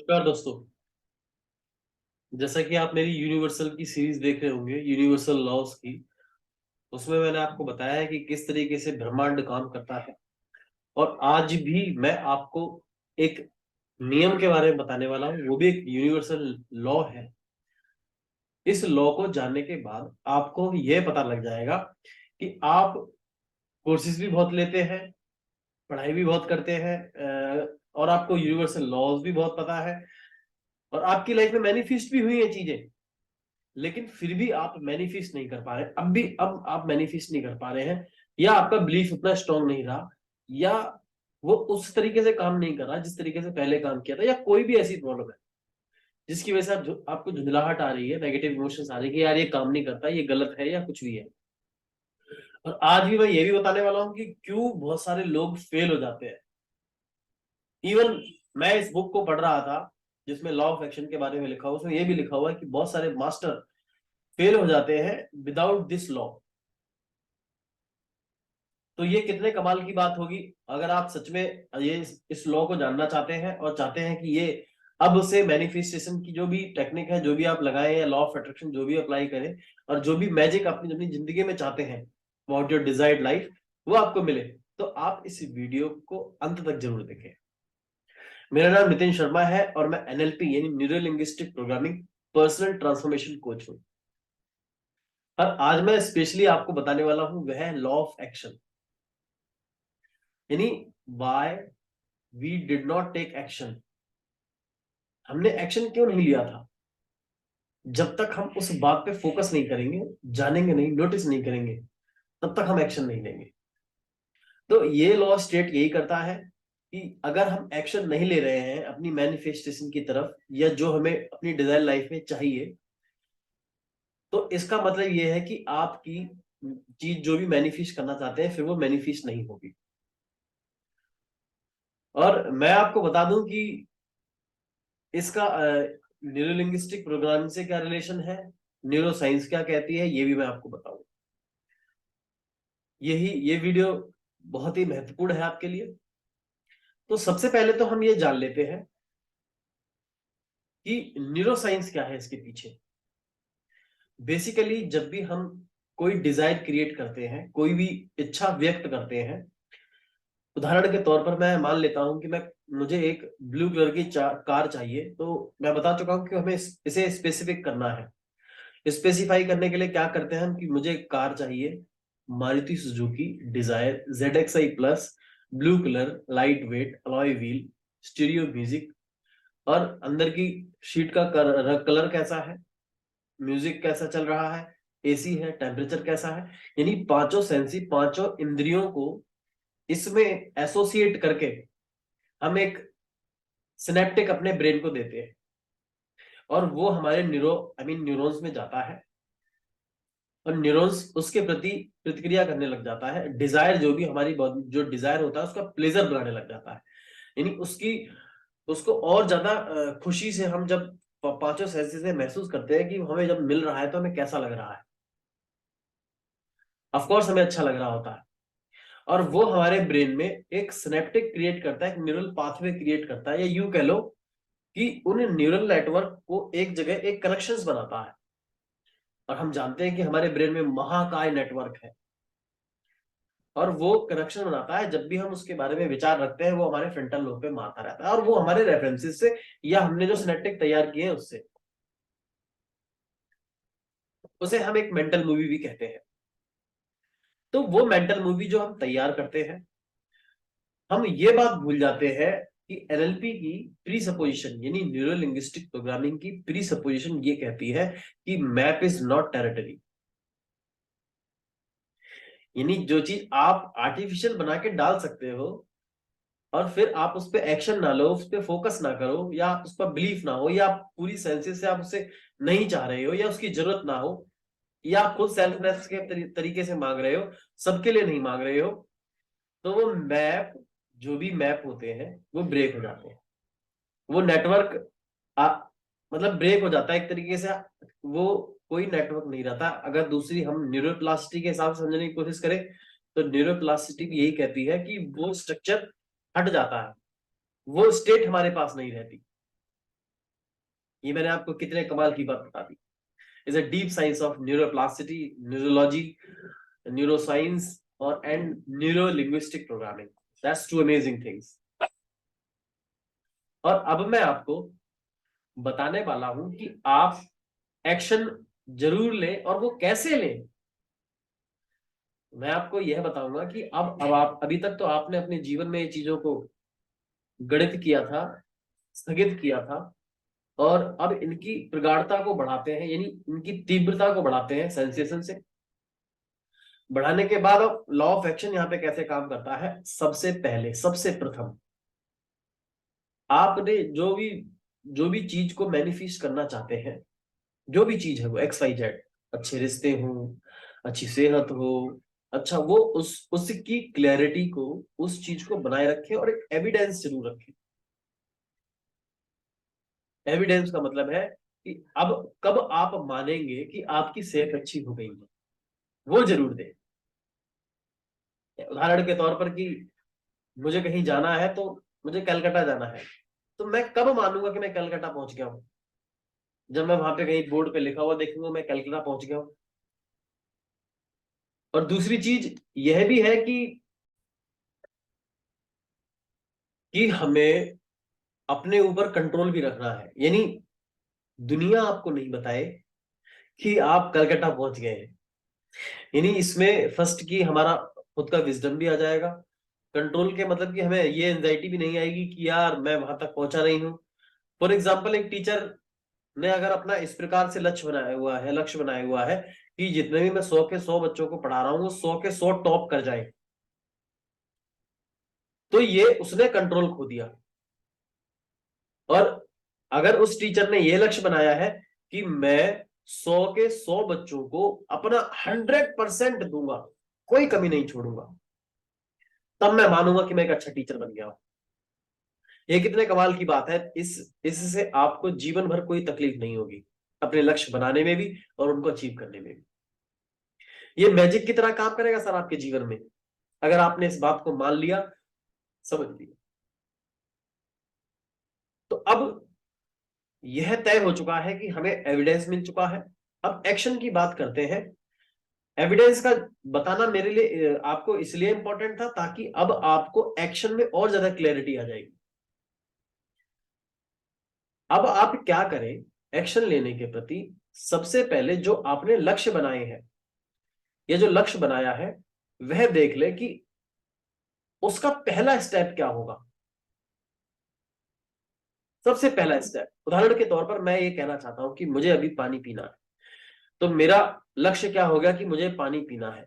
नमस्कार दोस्तों। जैसा कि आप मेरी यूनिवर्सल की सीरीज देख रहे होंगे, यूनिवर्सल लॉज की। उसमें मैंने आपको बताया है कि किस तरीके से ब्रह्मांड काम करता है। और आज भी मैं आपको एक नियम के बारे में बताने वाला हूँ, वो भी एक यूनिवर्सल लॉ है। इस लॉ को जानने के बाद आपको यह पता लग जाएगा कि आप कोर्सेज भी बहुत लेते हैं, पढ़ाई भी बहुत करते हैं, और आपको यूनिवर्सल लॉज भी बहुत पता है, और आपकी लाइफ में मैनिफेस्ट भी हुई है चीजें। लेकिन फिर भी आप मैनिफेस्ट नहीं कर पा रहे, अब आप मैनिफेस्ट नहीं कर पा रहे हैं, या आपका बिलीफ उतना स्ट्रांग नहीं रहा, या वो उस तरीके से काम नहीं कर रहा जिस तरीके से पहले काम किया था, या कोई भी ऐसी प्रॉब्लम है जिसकी वजह से आपको धुंधलाहट आ रही है, नेगेटिव इमोशंस आ रही है कि यार ये काम नहीं करता, ये गलत है या कुछ भी है। और आज भी मैं ये भी बताने वाला हूं कि क्यों बहुत सारे लोग फेल हो जाते हैं। इवन मैं इस बुक को पढ़ रहा था जिसमें लॉ ऑफ एक्शन के बारे में लिखा हुआ, उसमें ये भी लिखा हुआ है कि बहुत सारे मास्टर फेल हो जाते हैं विदाउट दिस लॉ। तो ये कितने कमाल की बात होगी अगर आप सच में ये इस लॉ को जानना चाहते हैं और चाहते हैं कि ये अब से मैनिफेस्टेशन की जो भी टेक्निक है, जो भी आप लगाएं, या लॉ ऑफ अट्रैक्शन जो भी अप्लाई करें, और जो भी मैजिक अपनी अपनी जिंदगी में चाहते हैं, अबाउट योर डिजायर्ड लाइफ, वो आपको मिले, तो आप इस वीडियो को अंत तक जरूर देखें। मेरा नाम नितिन शर्मा है और मैं एनएलपी यानी neuro linguistic programming personal transformation coach हूं। और आज मैं स्पेशली आपको बताने वाला हूं वह है लॉ ऑफ एक्शन, यानी why we did not take action. हमने एक्शन क्यों नहीं लिया था? जब तक हम उस बात पे फोकस नहीं करेंगे, जानेंगे नहीं, नोटिस नहीं करेंगे, तब तक हम एक्शन नहीं लेंगे। तो ये लॉ स्टेट यही करता है कि अगर हम एक्शन नहीं ले रहे हैं अपनी मैनिफेस्टेशन की तरफ, या जो हमें अपनी डिजायर लाइफ में चाहिए, तो इसका मतलब ये है कि आपकी चीज जो भी मैनिफेस्ट करना चाहते हैं, फिर वो मैनिफेस्ट नहीं होगी। और मैं आपको बता दूं कि इसका न्यूरोलिंग्विस्टिक प्रोग्रामिंग से क्या रिलेशन है, न्यूरो साइंस क्या कहती है, ये भी मैं आपको बताऊंगा। ये वीडियो बहुत ही महत्वपूर्ण है आपके लिए। तो सबसे पहले तो हम ये जान लेते हैं कि न्यूरो साइंस क्या है इसके पीछे। बेसिकली जब भी हम कोई डिजायर क्रिएट करते हैं, कोई भी इच्छा व्यक्त करते हैं, उदाहरण के तौर पर मैं मान लेता हूं कि मैं मुझे एक ब्लू कलर की कार चाहिए, तो मैं बता चुका हूं कि हमें इसे स्पेसिफिक करना है। स्पेसिफाई करने के लिए क्या करते हैं हम कि मुझे एक कार चाहिए, Maruti Suzuki Dzire ZXi plus, blue colour, light weight, alloy wheel, stereo music, और अंदर की शीट का कलर कैसा है, म्यूजिक कैसा चल रहा है, एसी है, टेम्परेचर कैसा है। यानी पांचों सेंसी, पांचों इंद्रियों को इसमें एसोसिएट करके हम एक सिनेप्टिक अपने ब्रेन को देते हैं, और वो हमारे न्यूरॉन्स में जाता है, और न्यूरॉन्स उसके प्रति प्रतिक्रिया करने लग जाता है। डिजायर जो भी हमारी जो डिजायर होता है उसका प्लेजर बनाने लग जाता है, यानी उसकी उसको और ज्यादा खुशी से हम जब पांचों सेंसेस से महसूस करते हैं कि हमें जब मिल रहा है तो हमें कैसा लग रहा है। ऑफ कोर्स हमें अच्छा लग रहा होता है, और वो हमारे ब्रेन में एक सिनेप्टिक क्रिएट करता है, एक न्यूरल पाथवे क्रिएट करता है, या यूं कह लो कि उन न्यूरल नेटवर्क को एक जगह एक कनेक्शंस बनाता है। और हम जानते हैं कि हमारे ब्रेन में महाकाय नेटवर्क है, और वो कनेक्शन बनाता है। जब भी हम उसके बारे में विचार रखते हैं, वो हमारे फ्रंटल लोब पे मारता रहता है, और वो हमारे रेफरेंसेस से, या हमने जो सिनेप्टिक तैयार किए हैं उससे, उसे हम एक मेंटल मूवी भी कहते हैं। तो वो मेंटल मूवी जो हम तैयार करते हैं, हम ये बात भूल जाते हैं कि एनएलपी की प्री सपोजिशन यानी न्यूरो लिंग्विस्टिक प्रोग्रामिंग की प्री सपोजिशन ये कहती है कि मैप इज नॉट टेरिटरी। यानी जो चीज आप आर्टिफिशियल बना के डाल सकते हो, और फिर आप उस पर एक्शन ना लो, उस पर फोकस ना करो, या उस पर बिलीफ ना हो, या आप पूरी सेंसेस से आप उसे नहीं चाह रहे हो, या उसकी जरूरत ना हो, या आप खुद सेल्फनेस के तरीके से मांग रहे हो, सबके लिए नहीं मांग रहे हो, तो वो मैप, जो भी मैप होते हैं, वो ब्रेक हो जाते हैं। वो नेटवर्क मतलब ब्रेक हो जाता है एक तरीके से। वो कोई नेटवर्क नहीं रहता। अगर दूसरी हम न्यूरोप्लास्टिक के हिसाब से समझने की कोशिश करें, तो न्यूरोप्लास्टिक यही कहती है कि वो स्ट्रक्चर हट जाता है, वो स्टेट हमारे पास नहीं रहती। ये मैंने आपको कितने कमाल की बात बता दी। Is a deep science of neuroplasticity, neurology, neuroscience और and neuro linguistic programming. That's too amazing things. और अब मैं आपको बताने वाला हूं कि आप एक्शन जरूर लें, और वो कैसे लें। मैं आपको यह बताऊंगा कि अब आप, अभी तक तो आपने अपने जीवन में ये चीजों को गणित किया था, स्थगित किया था, और अब इनकी प्रगाढ़ता को बढ़ाते हैं, यानी इनकी तीव्रता को बढ़ाते हैं सेंसेशन से। बढ़ाने के बाद अब लॉ ऑफ एक्शन यहाँ पे कैसे काम करता है। सबसे पहले, सबसे प्रथम, आपने जो भी चीज को मैनिफेस्ट करना चाहते हैं, जो भी चीज है वो एक्स वाई जेड, अच्छे रिश्ते हो, अच्छी सेहत हो, अच्छा, वो उसकी क्लैरिटी को, उस चीज को बनाए रखें, और एक एविडेंस जरूर रखें। एविडेंस का मतलब है कि अब कब आप मानेंगे कि आपकी सेहत अच्छी हो गई है, वो जरूर दें। उदाहरण के तौर पर कि मुझे कहीं जाना है, तो मुझे कलकत्ता जाना है, तो मैं कब मानूंगा कि मैं कलकत्ता पहुंच गया हूं। जब मैं वहां पे कहीं बोर्ड पे लिखा हुआ देखूंगा मैं कलकत्ता पहुंच गया हूं। और दूसरी चीज यह भी है कि हमें अपने ऊपर कंट्रोल भी रखना है, यानी दुनिया आपको नहीं बताए कि आप कलकत्ता पहुंच गए हैं। यानी इसमें फर्स्ट की हमारा खुद का विजडम भी आ जाएगा। कंट्रोल के मतलब कि हमें ये एंजाइटी भी नहीं आएगी कि यार मैं वहां तक पहुंचा नहीं हूं। फॉर एग्जाम्पल, एक टीचर ने अगर अपना इस प्रकार से लक्ष्य बनाया हुआ है कि जितने भी मैं 100 के 100 बच्चों को पढ़ा रहा हूँ वो 100 के 100 टॉप कर जाए, तो ये उसने कंट्रोल खो दिया। और अगर उस टीचर ने ये लक्ष्य बनाया है कि मैं 100 के 100 बच्चों को अपना 100% दूंगा, कोई कमी नहीं छोड़ूंगा, तब मैं मानूंगा कि मैं एक अच्छा टीचर बन गया हूं। ये कितने कमाल की बात है। इससे आपको जीवन भर कोई तकलीफ नहीं होगी, अपने लक्ष्य बनाने में भी और उनको अचीव करने में भी। ये मैजिक की तरह काम करेगा सर आपके जीवन में, अगर आपने इस बात को मान लिया, समझ लिया। तो अब यह तय हो चुका है कि हमें एविडेंस मिल चुका है। अब एक्शन की बात करते हैं। एविडेंस का बताना मेरे लिए आपको इसलिए इंपॉर्टेंट था ताकि अब आपको एक्शन में और ज्यादा क्लैरिटी आ जाएगी। अब आप क्या करें एक्शन लेने के प्रति। सबसे पहले जो आपने लक्ष्य बनाए हैं, ये जो लक्ष्य बनाया है, वह देख ले कि उसका पहला स्टेप क्या होगा। सबसे पहला स्टेप, उदाहरण के तौर पर मैं ये कहना चाहता हूं कि मुझे अभी पानी पीना है, तो मेरा लक्ष्य क्या होगा कि मुझे पानी पीना है।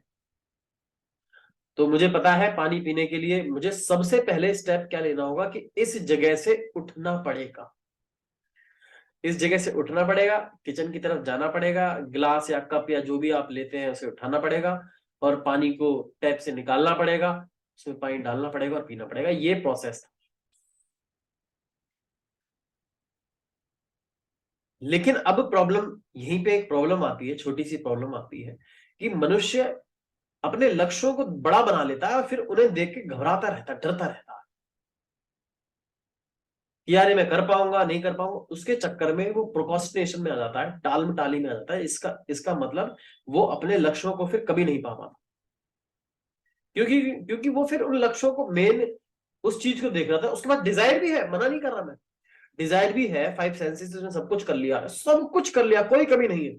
तो मुझे पता है पानी पीने के लिए मुझे सबसे पहले स्टेप क्या लेना होगा कि इस जगह से उठना पड़ेगा। इस जगह से उठना पड़ेगा, किचन की तरफ जाना पड़ेगा, गिलास या कप या जो भी आप लेते हैं उसे उठाना पड़ेगा, और पानी को टैप से निकालना पड़ेगा, उसमें पानी डालना पड़ेगा और पीना पड़ेगा। ये प्रोसेस। लेकिन अब प्रॉब्लम, यहीं पे एक प्रॉब्लम आती है, छोटी सी प्रॉब्लम आती है कि मनुष्य अपने लक्ष्यों को बड़ा बना लेता है और फिर उन्हें देख के घबराता रहता है, डरता रहता है कि यार ये मैं कर पाऊंगा नहीं कर पाऊंगा। उसके चक्कर में वो प्रोक्रास्टिनेशन में आ जाता है, टाल मटाली में आ जाता है। इसका मतलब वो अपने लक्ष्यों को फिर कभी नहीं पा पाता, क्योंकि क्योंकि वो फिर उन लक्ष्यों को मेन उस चीज को देख रहा था। उसके बाद डिजायर भी है, मना नहीं कर रहा मैं, डिजायर भी है, 5 सेंसेस ने सब कुछ कर लिया, सब कुछ कर लिया, कोई कमी नहीं है,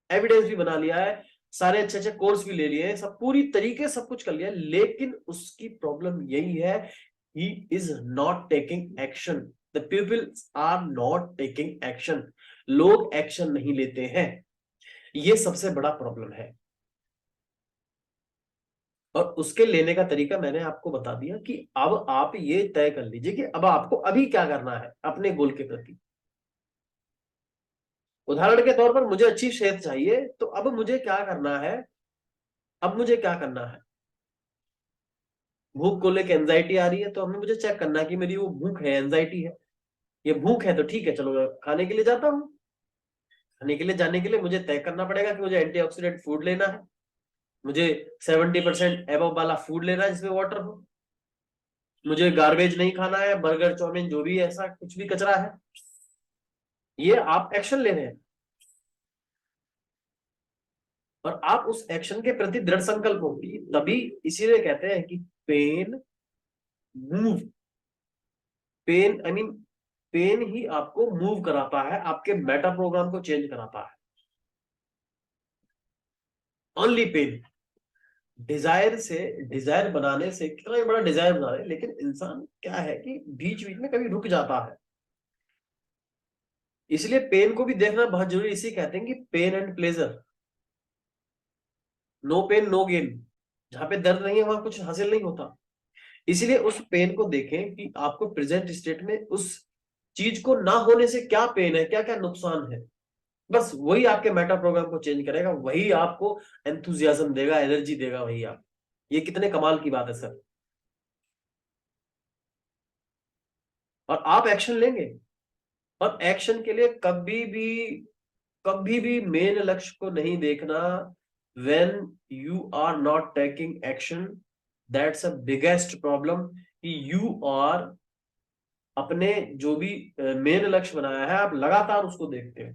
एविडेंस भी बना लिया है, सारे अच्छे अच्छे कोर्स भी ले लिए हैं, सब पूरी तरीके सब कुछ कर लिया, लेकिन उसकी प्रॉब्लम यही है, he is not taking action. The people are not taking action. लोग एक्शन नहीं लेते हैं, ये सबसे बड़ा प्रॉब्लम है। और उसके लेने का तरीका मैंने आपको बता दिया कि अब आप ये तय कर लीजिए कि अब आपको अभी क्या करना है अपने गोल के प्रति। उदाहरण के तौर पर मुझे अच्छी सेहत चाहिए, तो अब मुझे क्या करना है। अब मुझे क्या करना है, भूख को लेकर एंजाइटी आ रही है, तो हमें मुझे चेक करना है कि मेरी वो भूख है, एंजाइटी है। ये भूख है तो ठीक है, चलो खाने के लिए जाता हूँ। खाने के लिए जाने के लिए मुझे तय करना पड़ेगा कि मुझे एंटीऑक्सीडेंट फूड लेना है, मुझे 70% एबव वाला फूड लेना है जिसमें वाटर हो, मुझे गार्बेज नहीं खाना है, बर्गर चाउमीन जो भी ऐसा कुछ भी कचरा है। ये आप एक्शन ले रहे हैं और आप उस एक्शन के प्रति दृढ़ संकल्प होगी, तभी इसीलिए कहते हैं कि pen move, pen I mean pen ही आपको मूव कराता है, आपके मेटा प्रोग्राम को चेंज कराता है। Only pain. डिजायर से, डिजायर बनाने से, कितना भी बड़ा डिजायर बना रहे, लेकिन इंसान क्या है कि बीच बीच में कभी रुक जाता है। इसलिए पेन को भी देखना बहुत जरूरी, इसी कहते हैं कि pain and pleasure, no pain no gain. जहां पे दर्द नहीं है वहां कुछ हासिल नहीं होता। इसलिए उस पेन को देखें कि आपको प्रेजेंट स्टेट में उस चीज को ना होने से क्या पेन है, क्या क्या नुकसान है। बस वही आपके मेटा प्रोग्राम को चेंज करेगा, वही आपको एंथुजियाज्म देगा, एनर्जी देगा, वही आप। ये कितने कमाल की बात है सर। और आप एक्शन लेंगे, और एक्शन के लिए कभी भी मेन लक्ष्य को नहीं देखना। When you are not taking action, that's a biggest problem, कि यू आर अपने जो भी मेन लक्ष्य बनाया है आप लगातार उसको देखते हो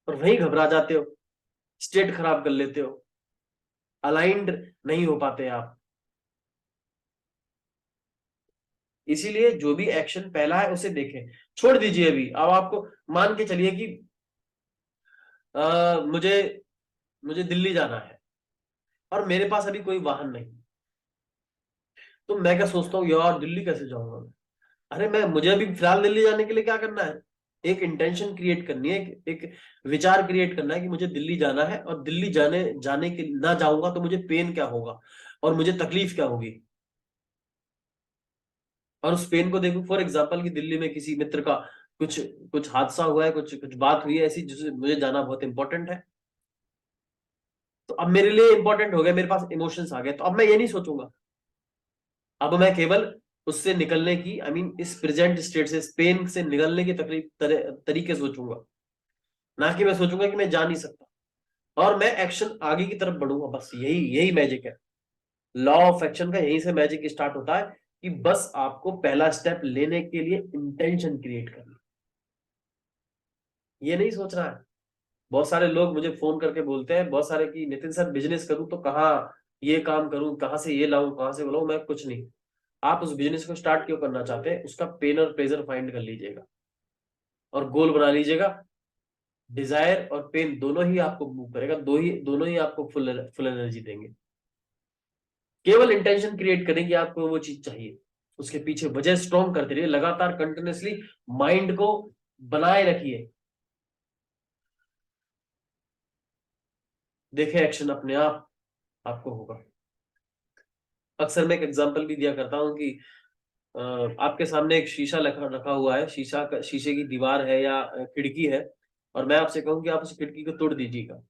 और वहीं घबरा जाते हो, स्टेट खराब कर लेते हो, अलाइंड नहीं हो पाते आप। इसीलिए जो भी एक्शन पहला है उसे देखें, छोड़ दीजिए। अभी अब आपको मान के चलिए कि मुझे मुझे दिल्ली जाना है और मेरे पास अभी कोई वाहन नहीं, तो मैं क्या सोचता हूँ, यार दिल्ली कैसे जाऊंगा मैं। अरे मैं मुझे अभी फिलहाल दिल्ली जाने के लिए क्या करना है, एक इंटेंशन क्रिएट करनी है, एक विचार क्रिएट करना है कि मुझे दिल्ली जाना है, और दिल्ली जाने जाने के ना जाऊंगा तो मुझे पेन क्या होगा और मुझे तकलीफ क्या होगी। और उस पेन को देखो, फॉर एग्जाम्पल कि दिल्ली में किसी मित्र का कुछ कुछ हादसा हुआ है, कुछ कुछ बात हुई है ऐसी जिसे मुझे जाना बहुत इंपॉर्टेंट है। तो अब मेरे लिए इंपॉर्टेंट हो गया, मेरे पास इमोशंस आ गए, तो अब मैं ये नहीं सोचूंगा। अब मैं केवल उससे निकलने की आई मीन इस प्रेजेंट स्टेट से, इस पेन से निकलने की तरीके सोचूंगा, ना कि मैं सोचूंगा कि मैं जा नहीं सकता। और मैं एक्शन आगे की तरफ बढ़ूंगा, बस यही यही मैजिक है। लॉ ऑफ एक्शन का यहीं से मैजिक स्टार्ट होता है, कि बस आपको पहला स्टेप लेने के लिए इंटेंशन क्रिएट करना, ये नहीं सोच रहा है। बहुत सारे लोग मुझे फोन करके बोलते हैं, बहुत सारे, कि नितिन सर बिजनेस करूं तो कहाँ ये काम करूं, कहाँ से ये लाऊं, कहाँ से वो लाऊं। मैं कुछ नहीं। आप उस बिजनेस को स्टार्ट क्यों करना चाहते हैं, उसका पेन और प्लेजर फाइंड कर लीजिएगा और गोल बना लीजिएगा। डिजायर और पेन दोनों ही आपको मूव करेगा, दोनों ही आपको फुल फुल एनर्जी देंगे। केवल इंटेंशन क्रिएट करें कि आपको वो चीज चाहिए, उसके पीछे वजह स्ट्रॉन्ग करते रहिए, लगातार कंटिन्यूसली माइंड को बनाए रखिए। देखे एक्शन अपने आप आपको होगा। अक्सर मैं एक एग्जांपल भी दिया करता हूँ कि आपके सामने एक शीशा रखा रखा हुआ है, शीशे की दीवार है या खिड़की है, और मैं आपसे कहूँ कि आप उस खिड़की को तोड़ दीजिएगा।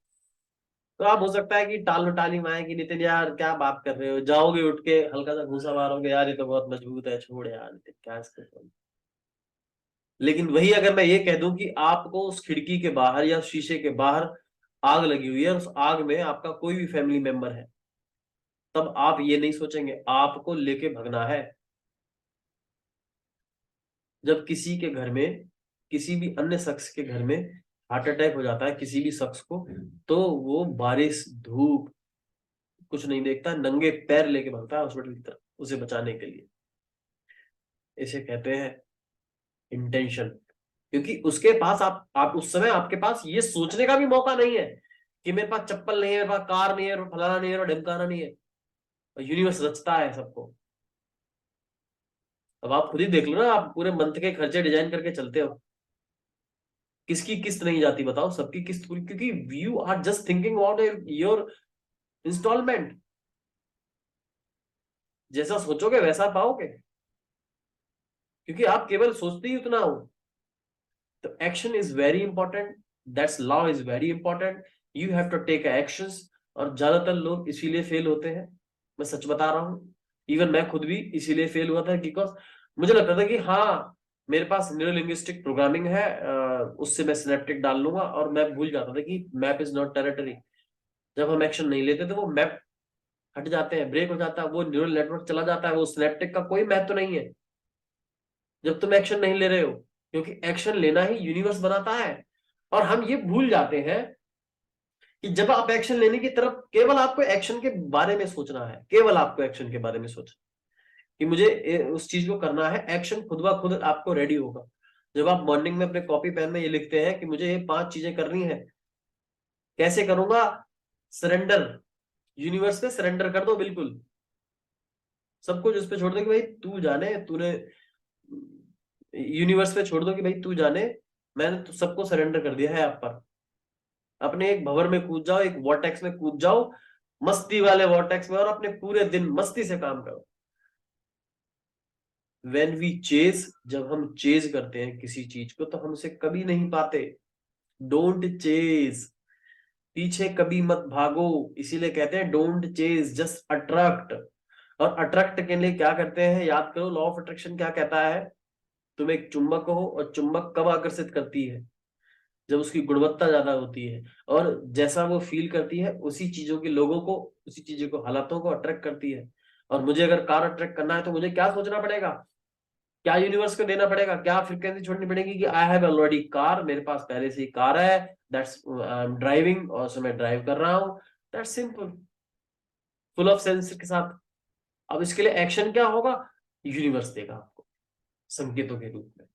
तो आप हो सकता है कि टाल मटाली में आए कि नितिन यार क्या बात कर रहे हो, जाओगे उठ के हल्का सा घूसा मारोगे, यार ये तो बहुत मजबूत है, छोड़ यार नितिन क्या इसको छोड़। लेकिन वही अगर मैं ये कह दूं कि आपको उस खिड़की के बाहर या शीशे के बाहर आग लगी हुई है, और उस आग में आपका कोई भी फैमिली मेंबर है, तब आप ये नहीं सोचेंगे, आपको लेके भगना है। जब किसी के घर में, किसी भी अन्य शख्स के घर में हार्ट अटैक हो जाता है किसी भी शख्स को, तो वो बारिश धूप कुछ नहीं देखता, नंगे पैर लेके भागता है हॉस्पिटल की तरफ उसे बचाने के लिए। इसे कहते हैं इंटेंशन। क्योंकि उसके पास आप उस समय आपके पास ये सोचने का भी मौका नहीं है कि मेरे पास चप्पल नहीं है, मेरे पास कार नहीं है, और फलाना नहीं है और ढमकाना नहीं है। और यूनिवर्स रचता है सबको। अब आप खुद ही देख लो ना, आप पूरे मंथ के खर्चे डिजाइन करके चलते हो, किसकी किस्त नहीं जाती बताओ, सबकी किस्त पूरी, क्योंकि you are just thinking about your instalment. जैसा सोचोगे वैसा पाओगे, क्योंकि आप केवल सोचते ही उतना हो। तो action is very important, that's law is very important, you have to take actions. और ज्यादातर लोग इसीलिए फेल होते हैं, मैं सच बता रहा हूँ। इवन मैं खुद भी इसीलिए फेल हुआ था, बिकॉज मुझे लगता था कि हाँ मेरे पास न्यूरो लिंग्विस्टिक प्रोग्रामिंग है, उससे मैं सिनेप्टिक डाल लूंगा, और मैं भूल जाता था कि मैप इज नॉट टेरिटरी। जब हम एक्शन नहीं लेते तो वो मैप हट जाते हैं, ब्रेक हो जाता है, वो न्यूरल नेटवर्क चला जाता है, वो सिनेप्टिक का कोई मैप तो नहीं है। जब तुम एक्शन नहीं ले रहे हो, क्योंकि एक्शन लेना ही यूनिवर्स बनाता है। और हम ये भूल जाते हैं कि जब आप एक्शन लेने की तरफ, केवल आपको एक्शन के बारे में सोचना है, केवल आपको एक्शन के बारे में सोचना कि मुझे उस चीज को करना है, एक्शन खुद ब खुद आपको रेडी होगा। जब आप मॉर्निंग में अपने कॉपी पेन में ये लिखते हैं कि मुझे ये 5 चीजें करनी है, कैसे करूंगा? सरेंडर, यूनिवर्स पे सरेंडर कर दो, बिल्कुल सब कुछ उस पे छोड़ दो कि भाई तू जाने, तूने यूनिवर्स पे छोड़ दो कि भाई तू जाने, मैंने तो सबको सरेंडर कर दिया है आप पर। अपने एक भंवर में कूद जाओ, एक वॉर्टेक्स में कूद जाओ, मस्ती वाले वॉर्टेक्स में, और अपने पूरे दिन मस्ती से काम करो। When we chase, जब हम चेज करते हैं किसी चीज को तो हम उसे कभी नहीं पाते। डोंट चेज, पीछे कभी मत भागो। इसीलिए कहते हैं डोंट चेज, जस्ट अट्रैक्ट। और अट्रैक्ट के लिए क्या करते हैं, याद करो, लॉ ऑफ अट्रैक्शन क्या कहता है? तुम एक चुंबक हो, और चुंबक कब आकर्षित करती है? जब उसकी गुणवत्ता ज्यादा होती है, और जैसा वो फील करती है उसी चीजों के लोगों को, उसी चीजों को, हालातों को अट्रैक्ट करती है। और मुझे अगर कार अट्रैक्ट करना है तो मुझे क्या सोचना पड़ेगा? क्या यूनिवर्स को देना पड़ेगा? क्या फ्रिक्वेंसी छोड़नी पड़ेगी कि आई हैव ऑलरेडी कार, मेरे पास पहले से ही कार है, दैट्स आई एम ड्राइविंग, और उसमें ड्राइव कर रहा हूं। That's simple, full of sense के साथ। अब इसके लिए एक्शन क्या होगा? यूनिवर्स देगा आपको संकेतों के रूप में,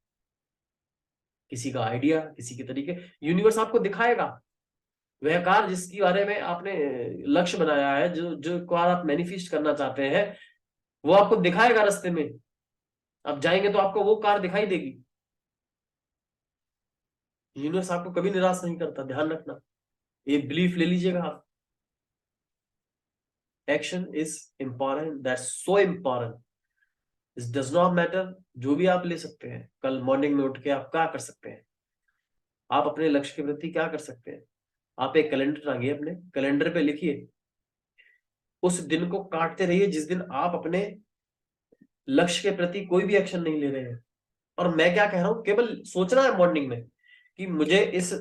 किसी का आइडिया, किसी के तरीके, यूनिवर्स आपको दिखाएगा। वह कार जिसके बारे में आपने लक्ष्य बनाया है, जो जो कार आप मैनिफेस्ट करना चाहते हैं, वो आपको दिखाएगा रास्ते में। आप जाएंगे तो आपको वो कार दिखाई देगी। यूनिवर्स आपको कभी निराश नहीं करता, ध्यान रखना, ये बिलीफ ले लीजिएगा आप। Action is important, that's so important, it does not matter जो भी आप ले सकते हैं। कल मॉर्निंग में उठ के आप क्या कर सकते हैं? आप अपने लक्ष्य के प्रति क्या कर सकते हैं? आप एक कैलेंडर टांगिए, अपने कैलेंडर पे लिखिए, उस दिन को काटते रहिए जिस दिन आप अपने लक्ष्य के प्रति कोई भी एक्शन नहीं ले रहे हैं। और मैं क्या कह रहा हूं, केवल सोचना है मॉर्निंग में कि मुझे इस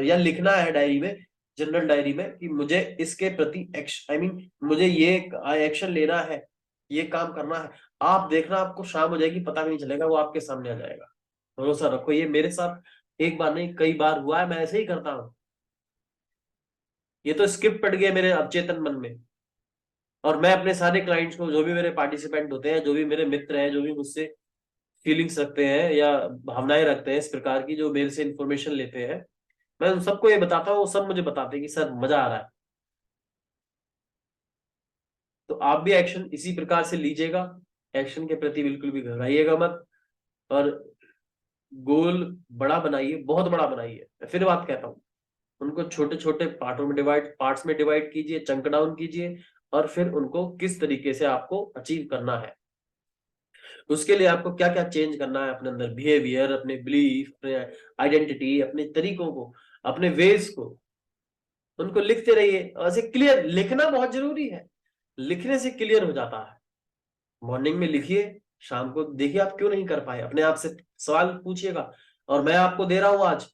या लिखना है डायरी में, जनरल डायरी में, कि मुझे इसके प्रति एक्शन, आई मीन मुझे ये एक्शन लेना है, ये काम करना है। आप देखना, आपको शाम हो जाएगी पता भी नहीं चलेगा, वो आपके सामने आ जाएगा। भरोसा रखो, ये मेरे साथ एक बार नहीं कई बार हुआ है, मैं ऐसे ही करता हूँ। ये तो स्क्रिप्ट पड़ गया मेरे अवचेतन मन में। और मैं अपने सारे क्लाइंट्स को, जो भी मेरे पार्टिसिपेंट होते हैं, जो भी मेरे मित्र हैं, जो भी मुझसे फीलिंग्स रखते हैं या भावनाएं रखते हैं इस प्रकार की, जो मेरे से इंफॉर्मेशन लेते हैं, मैं उन सबको ये बताता हूँ, वो सब मुझे बताते हैं कि सर मजा आ रहा है। तो आप भी एक्शन इसी प्रकार से लीजिएगा, एक्शन के प्रति बिल्कुल भी घबराइएगा मत, और गोल बड़ा बनाइए, बहुत बड़ा बनाइए। मैं फिर बात कहता हूँ, उनको छोटे छोटे पार्ट्स में डिवाइड कीजिए, चंक डाउन कीजिए, और फिर उनको किस तरीके से आपको अचीव करना है, उसके लिए आपको क्या क्या चेंज करना है अपने अंदर, बिहेवियर, अपने बिलीफ, अपने आइडेंटिटी, अपने तरीकों को, अपने वेज को, उनको लिखते रहिए। ऐसे क्लियर लिखना बहुत जरूरी है, लिखने से क्लियर हो जाता है। मॉर्निंग में लिखिए, शाम को देखिए आप क्यों नहीं कर पाए, अपने आप से सवाल पूछिएगा। और मैं आपको दे रहा हूं आज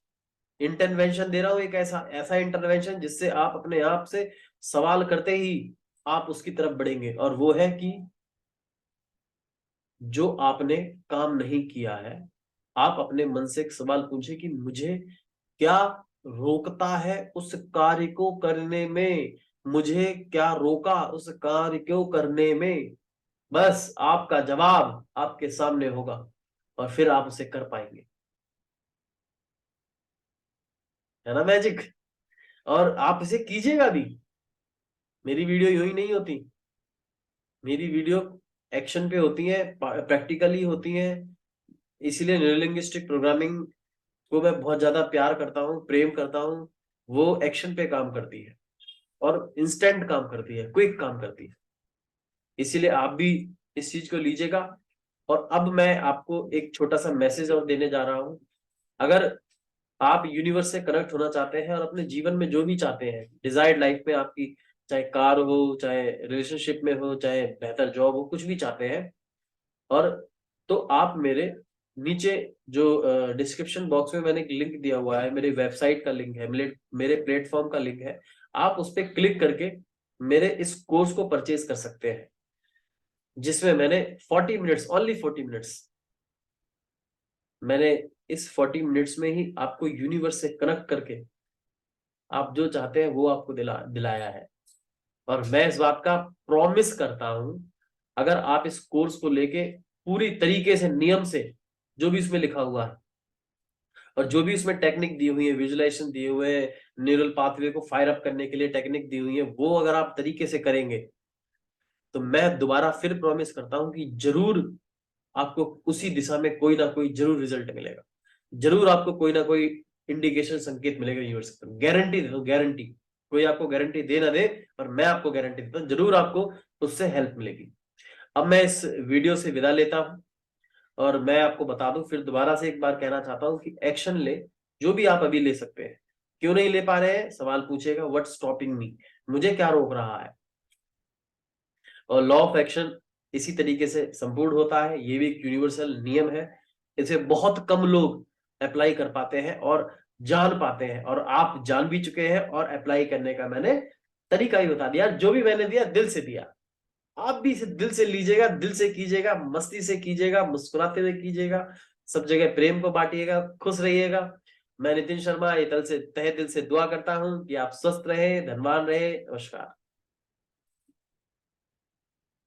इंटरवेंशन, दे रहा हूं एक ऐसा ऐसा इंटरवेंशन जिससे आप अपने आप से सवाल करते ही आप उसकी तरफ बढ़ेंगे। और वो है कि जो आपने काम नहीं किया है, आप अपने मन से एक सवाल पूछे कि मुझे क्या रोकता है उस कार्य को करने में, मुझे क्या रोका उस कार्य को करने में। बस आपका जवाब आपके सामने होगा, और फिर आप उसे कर पाएंगे। है ना मैजिक? और आप इसे कीजिएगा भी। मेरी वीडियो यूं ही नहीं होती, मेरी वीडियो एक्शन पे होती है, प्रैक्टिकली होती है। इसीलिए न्यूरोलिंग्विस्टिक प्रोग्रामिंग को मैं बहुत ज्यादा प्यार करता हूँ, प्रेम करता हूँ। वो एक्शन पे काम करती है, और इंस्टेंट काम करती है, क्विक काम करती है। इसीलिए आप भी इस चीज को लीजिएगा। और अब मैं आपको एक छोटा सा मैसेज और देने जा रहा हूं। अगर आप यूनिवर्स से कनेक्ट होना चाहते हैं, और अपने जीवन में जो भी चाहते हैं, डिजायर्ड लाइफ में आपकी, चाहे कार हो, चाहे रिलेशनशिप में हो, चाहे बेहतर जॉब हो, कुछ भी चाहते हैं, और तो आप मेरे नीचे जो डिस्क्रिप्शन बॉक्स में मैंने एक लिंक दिया हुआ है, मेरे वेबसाइट का लिंक है, मेरे प्लेटफॉर्म का लिंक है, आप उस पर क्लिक करके मेरे इस कोर्स को परचेज कर सकते हैं, जिसमें मैंने 40 मिनट्स, ओनली 40 मिनट्स मैंने इस 40 मिनट्स में ही आपको यूनिवर्स से कनेक्ट करके आप जो चाहते हैं वो आपको दिलाया है। और मैं इस बात का प्रॉमिस करता हूं, अगर आप इस कोर्स को लेके पूरी तरीके से नियम से, जो भी इसमें लिखा हुआ है और जो भी इसमें टेक्निक दी हुई है, विजुलाइजेशन दिए हुए हैं, न्यूरल पाथवे को फायर अप करने के लिए टेक्निक दी हुई है, वो अगर आप तरीके से करेंगे तो मैं दोबारा फिर प्रॉमिस करता हूं कि जरूर आपको उसी दिशा में कोई ना कोई जरूर रिजल्ट मिलेगा, जरूर आपको कोई ना कोई इंडिकेशन, संकेत मिलेगा यूनिवर्स की तरफ। गारंटी देता हूँ, गारंटी। कोई आपको गारंटी दे ना दे, पर मैं आपको गारंटी देता हूँ, जरूर आपको उससे हेल्प मिलेगी। अब मैं इस वीडियो से विदा लेता हूं और मैं आपको बता दूं, फिर दोबारा से एक बार कहना चाहता हूं कि एक्शन ले, जो भी आप अभी ले सकते हैं। क्यों नहीं ले पा रहे हैं, सवाल पूछेगा, व्हाट स्टॉपिंग मी, मुझे क्या रोक रहा है। और लॉ ऑफ एक्शन इसी तरीके से संपूर्ण होता है, ये भी एक यूनिवर्सल नियम है। इसे बहुत कम लोग अप्लाई कर पाते हैं और जान पाते हैं, और आप जान भी चुके हैं और अप्लाई करने का मैंने तरीका ही बता दिया। जो भी मैंने दिया दिल से दिया, आप भी इसे दिल से लीजिएगा, दिल से कीजिएगा, मस्ती से कीजिएगा, मुस्कुराते हुए कीजिएगा, सब जगह प्रेम को बांटिएगा, खुश रहिएगा। मैं नितिन शर्मा ये तहे दिल से दुआ करता हूं कि आप स्वस्थ रहे, धनवान रहे। नमस्कार।